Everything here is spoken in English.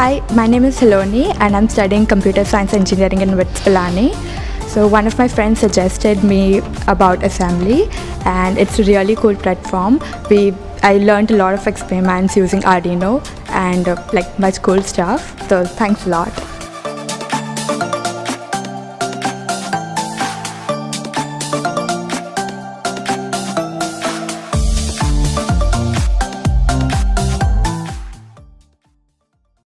Hi, my name is Hiloni and I'm studying computer science engineering in WITS Pilani. So one of my friends suggested me about assembly and it's a really cool platform. I learned a lot of experiments using Arduino and like much cool stuff. So thanks a lot.